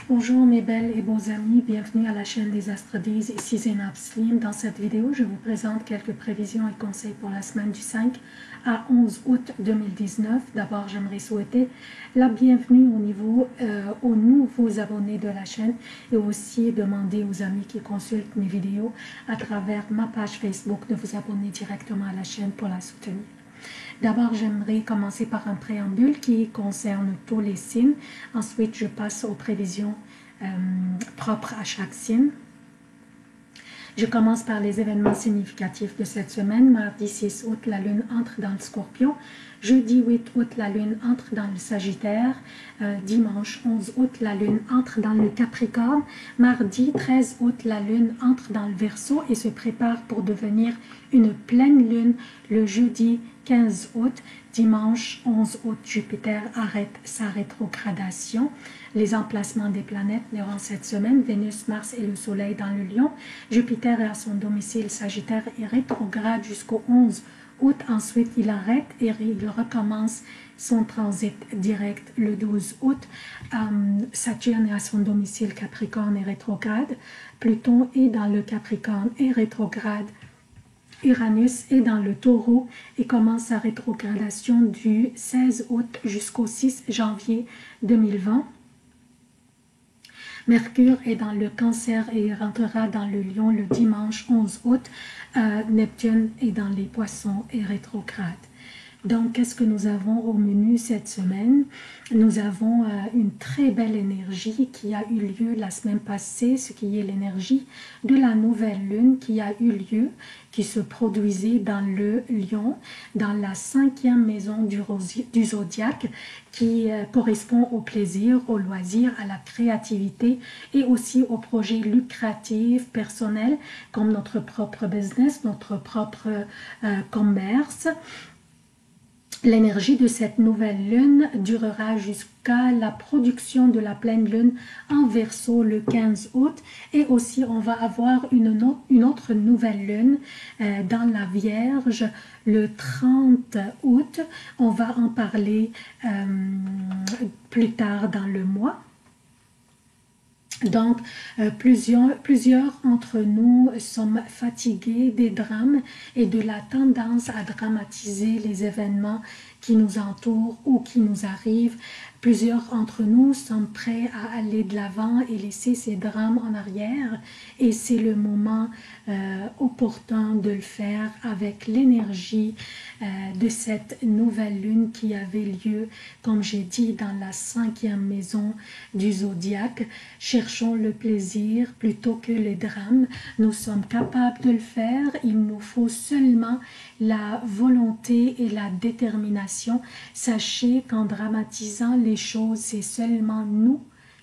Bonjour mes belles et beaux amis, bienvenue à la chaîne des Astrodies, ici Zénab Slim. Dans cette vidéo, je vous présente quelques prévisions et conseils pour la semaine du 5 à 11 août 2019. D'abord, j'aimerais souhaiter la bienvenue aux nouveaux abonnés de la chaîne et aussi demander aux amis qui consultent mes vidéos à travers ma page Facebook de vous abonner directement à la chaîne pour la soutenir. D'abord, j'aimerais commencer par un préambule qui concerne tous les signes. Ensuite, je passe aux prévisions propres à chaque signe. Je commence par les événements significatifs de cette semaine. Mardi 6 août, la Lune entre dans le Scorpion. Jeudi 8 août, la Lune entre dans le Sagittaire. Dimanche 11 août, la Lune entre dans le Capricorne. Mardi 13 août, la Lune entre dans le Verseau et se prépare pour devenir une pleine Lune le jeudi 15 août. Dimanche 11 août, Jupiter arrête sa rétrogradation. Les emplacements des planètes durant cette semaine, Vénus, Mars et le Soleil dans le Lion. Jupiter est à son domicile Sagittaire et rétrograde jusqu'au 11 août. Ensuite, il arrête et il recommence son transit direct le 12 août. Saturne est à son domicile Capricorne et rétrograde. Pluton est dans le Capricorne et rétrograde. Uranus est dans le Taureau et commence sa rétrogradation du 16 août jusqu'au 6 janvier 2020. Mercure est dans le Cancer et rentrera dans le Lion le dimanche 11 août. Neptune est dans les Poissons et rétrograde. Donc, qu'est-ce que nous avons au menu cette semaine? Nous avons une très belle énergie qui a eu lieu la semaine passée, ce qui est l'énergie de la nouvelle lune qui a eu lieu, qui se produisait dans le Lion, dans la 5e maison du zodiaque, qui correspond au plaisir, au loisir, à la créativité et aussi aux projets lucratifs, personnels, comme notre propre business, notre propre commerce. L'énergie de cette nouvelle lune durera jusqu'à la production de la pleine lune en Verseau le 15 août et aussi on va avoir une autre nouvelle lune dans la Vierge le 30 août. On va en parler plus tard dans le mois. Donc, plusieurs entre nous sommes fatigués des drames et de la tendance à dramatiser les événements qui nous entourent ou qui nous arrivent. Plusieurs d'entre nous sommes prêts à aller de l'avant et laisser ces drames en arrière. Et c'est le moment opportun de le faire avec l'énergie de cette nouvelle lune qui avait lieu, comme j'ai dit, dans la 5e maison du zodiaque. Cherchons le plaisir plutôt que les drames. Nous sommes capables de le faire. Il nous faut seulement la volonté et la détermination. Sachez qu'en dramatisant les choses, c'est seulement nous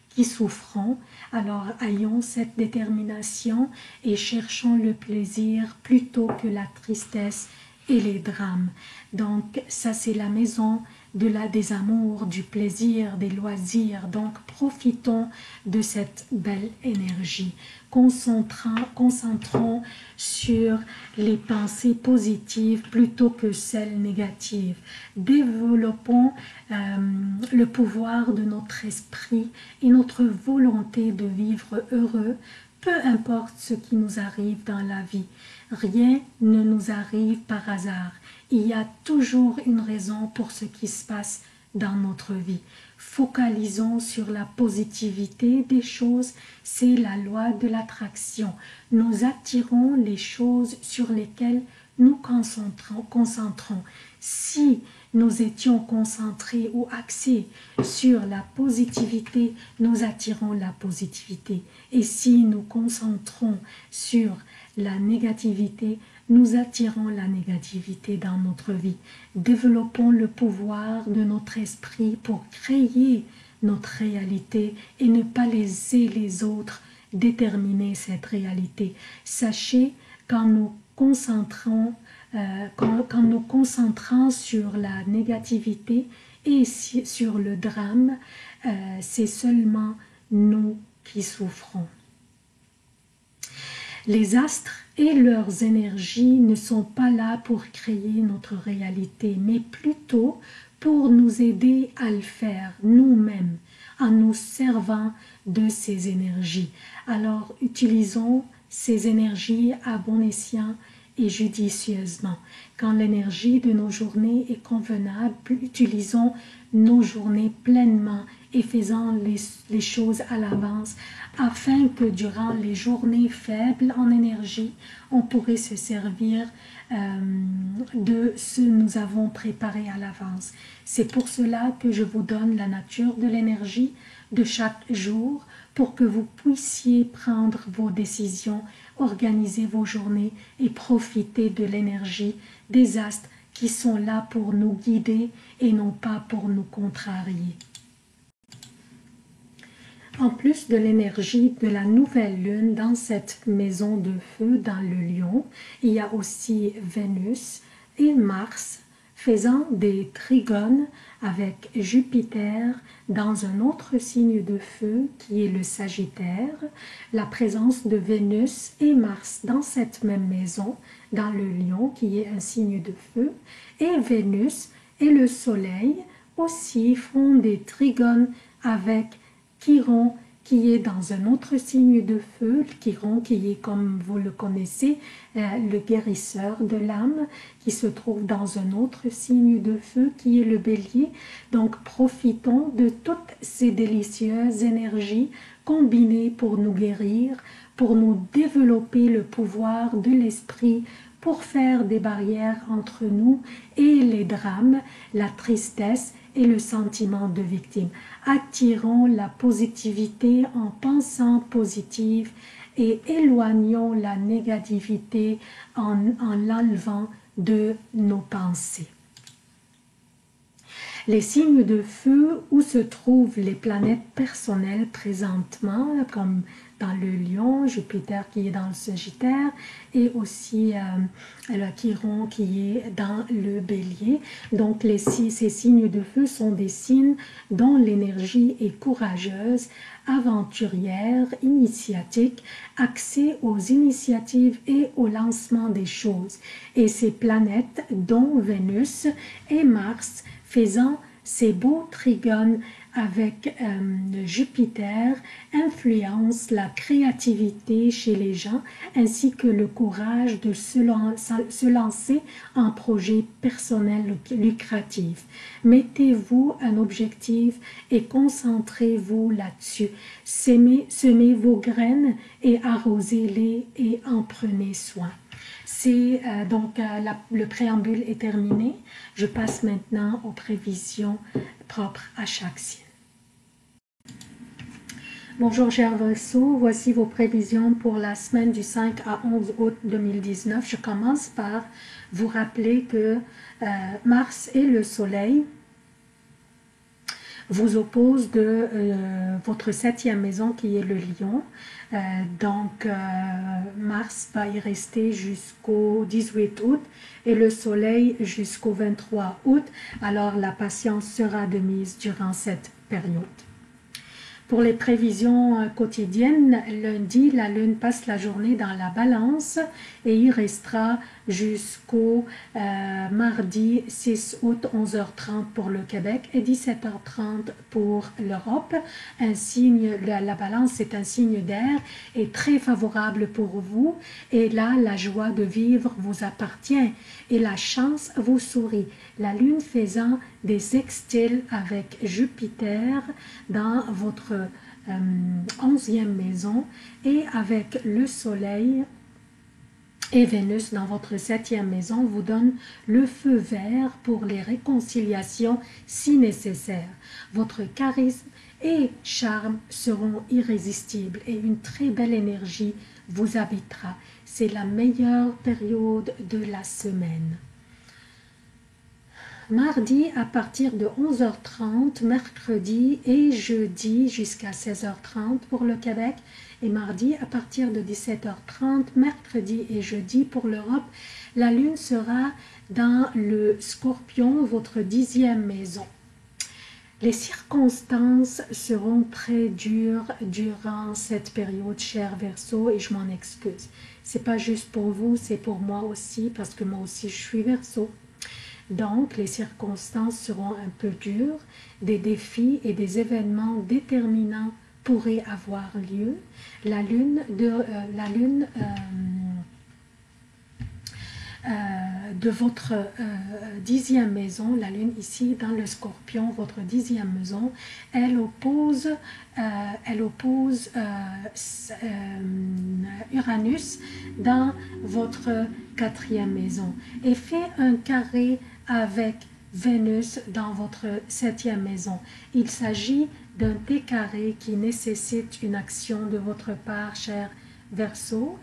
qui souffrons. Alors ayons cette détermination et cherchons le plaisir plutôt que la tristesse et les drames. Donc ça c'est la maison des amours, du plaisir, des loisirs. Donc profitons de cette belle énergie. Concentrons sur les pensées positives plutôt que celles négatives. Développons le pouvoir de notre esprit et notre volonté de vivre heureux, peu importe ce qui nous arrive dans la vie. Rien ne nous arrive par hasard. Il y a toujours une raison pour ce qui se passe dans notre vie. Focalisons sur la positivité des choses, c'est la loi de l'attraction. Nous attirons les choses sur lesquelles nous concentrons. Si nous étions concentrés ou axés sur la positivité, nous attirons la positivité. Et si nous concentrons sur la négativité, nous attirons la négativité dans notre vie. Développons le pouvoir de notre esprit pour créer notre réalité et ne pas laisser les autres déterminer cette réalité. Sachez qu'en nous concentrant sur la négativité et sur le drame, c'est seulement nous qui souffrons. Les astres et leurs énergies ne sont pas là pour créer notre réalité, mais plutôt pour nous aider à le faire nous-mêmes. en nous servant de ces énergies. Alors, utilisons ces énergies à bon escient et judicieusement. Quand l'énergie de nos journées est convenable, utilisons nos journées pleinement et faisant les choses à l'avance afin que durant les journées faibles en énergie, on pourrait se servir de ce que nous avons préparé à l'avance. C'est pour cela que je vous donne la nature de l'énergie de chaque jour pour que vous puissiez prendre vos décisions, organiser vos journées et profiter de l'énergie des astres qui sont là pour nous guider et non pas pour nous contrarier. En plus de l'énergie de la nouvelle lune dans cette maison de feu dans le lion, il y a aussi Vénus et Mars faisant des trigones avec Jupiter dans un autre signe de feu qui est le Sagittaire. La présence de Vénus et Mars dans cette même maison, dans le lion qui est un signe de feu, et Vénus et le Soleil aussi font des trigones avec Chiron qui est dans un autre signe de feu, Chiron qui est, comme vous le connaissez, le guérisseur de l'âme, qui se trouve dans un autre signe de feu qui est le Bélier. Donc profitons de toutes ces délicieuses énergies combinées pour nous guérir, pour nous développer le pouvoir de l'esprit, pour faire des barrières entre nous et les drames, la tristesse et le sentiment de victime. Attirons la positivité en pensant positive et éloignons la négativité en l'enlevant de nos pensées. Les signes de feu où se trouvent les planètes personnelles présentement, comme dans le lion, Jupiter qui est dans le Sagittaire et aussi le Chiron qui est dans le Bélier. Donc ces signes de feu sont des signes dont l'énergie est courageuse, aventurière, initiatique, axée aux initiatives et au lancement des choses. Et ces planètes, dont Vénus et Mars, faisant ces beaux trigones avec Jupiter, influencent la créativité chez les gens ainsi que le courage de se lancer en projet personnel lucratif. Mettez-vous un objectif et concentrez-vous là-dessus. Semez vos graines et arrosez-les et en prenez soin. Le préambule est terminé. Je passe maintenant aux prévisions propres à chaque signe. Bonjour chers Verseaux, voici vos prévisions pour la semaine du 5 à 11 août 2019. Je commence par vous rappeler que Mars et le Soleil vous opposent de votre 7e maison qui est le Lion. Mars va y rester jusqu'au 18 août et le Soleil jusqu'au 23 août. Alors la patience sera de mise durant cette période. Pour les prévisions quotidiennes, lundi, la Lune passe la journée dans la Balance et y restera jusqu'au mardi 6 août, 11h30 pour le Québec et 17h30 pour l'Europe. La Balance est un signe d'air et très favorable pour vous. Et là, la joie de vivre vous appartient et la chance vous sourit. La Lune faisant des sextiles avec Jupiter dans votre 11e maison et avec le Soleil et Vénus dans votre 7e maison vous donne le feu vert pour les réconciliations si nécessaire. Votre charisme et charme seront irrésistibles et une très belle énergie vous habitera. C'est la meilleure période de la semaine. Mardi à partir de 11h30, mercredi et jeudi jusqu'à 16h30 pour le Québec et mardi à partir de 17h30, mercredi et jeudi pour l'Europe. La Lune sera dans le Scorpion, votre 10e maison. Les circonstances seront très dures durant cette période, chers Verseaux, et je m'en excuse. C'est pas juste pour vous, c'est pour moi aussi, parce que moi aussi je suis Verseau. Donc, les circonstances seront un peu dures, des défis et des événements déterminants pourraient avoir lieu. La lune de votre 10e maison, la lune ici dans le scorpion, votre 10e maison, elle oppose Uranus dans votre 4e maison et fait un carré avec Vénus dans votre 7e maison. Il s'agit d'un T-carré qui nécessite une action de votre part, cher Verseau,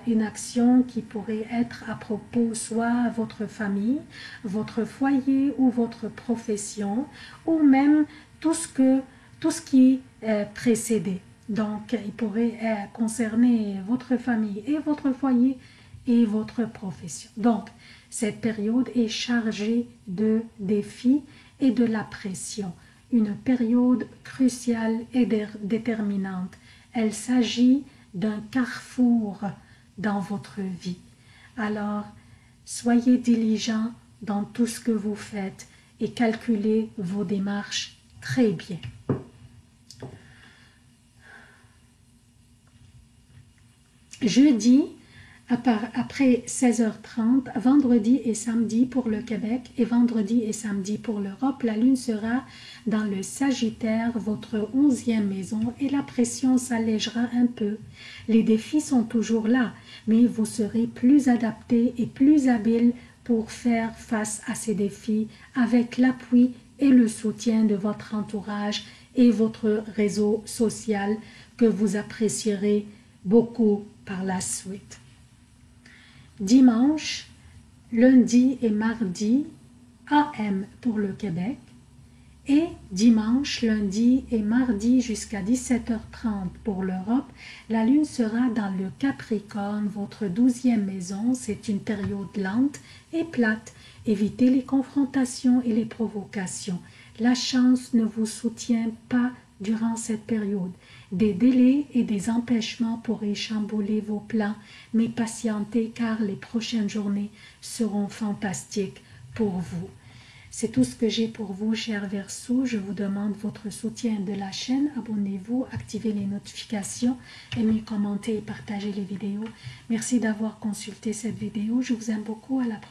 une action qui pourrait être à propos soit votre famille, votre foyer ou votre profession, ou même tout ce qui précédait. Donc, il pourrait concerner votre famille et votre foyer et votre profession. Donc, cette période est chargée de défis et de la pression. Une période cruciale et déterminante. Elle s'agit d'un carrefour dans votre vie. Alors, soyez diligent dans tout ce que vous faites et calculez vos démarches très bien. Jeudi, après 16h30, vendredi et samedi pour le Québec et vendredi et samedi pour l'Europe, la lune sera dans le Sagittaire, votre 11e maison, et la pression s'allégera un peu. Les défis sont toujours là, mais vous serez plus adapté et plus habile pour faire face à ces défis avec l'appui et le soutien de votre entourage et votre réseau social que vous apprécierez beaucoup par la suite. Dimanche, lundi et mardi, AM pour le Québec, et dimanche, lundi et mardi jusqu'à 17h30 pour l'Europe, la lune sera dans le Capricorne, votre 12e maison. C'est une période lente et plate. Évitez les confrontations et les provocations. La chance ne vous soutient pas durant cette période. Des délais et des empêchements pourraient chambouler vos plans, mais patientez car les prochaines journées seront fantastiques pour vous. C'est tout ce que j'ai pour vous, chers Verseaux. Je vous demande votre soutien de la chaîne. Abonnez-vous, activez les notifications, aimez, commentez et partagez les vidéos. Merci d'avoir consulté cette vidéo. Je vous aime beaucoup. À la prochaine.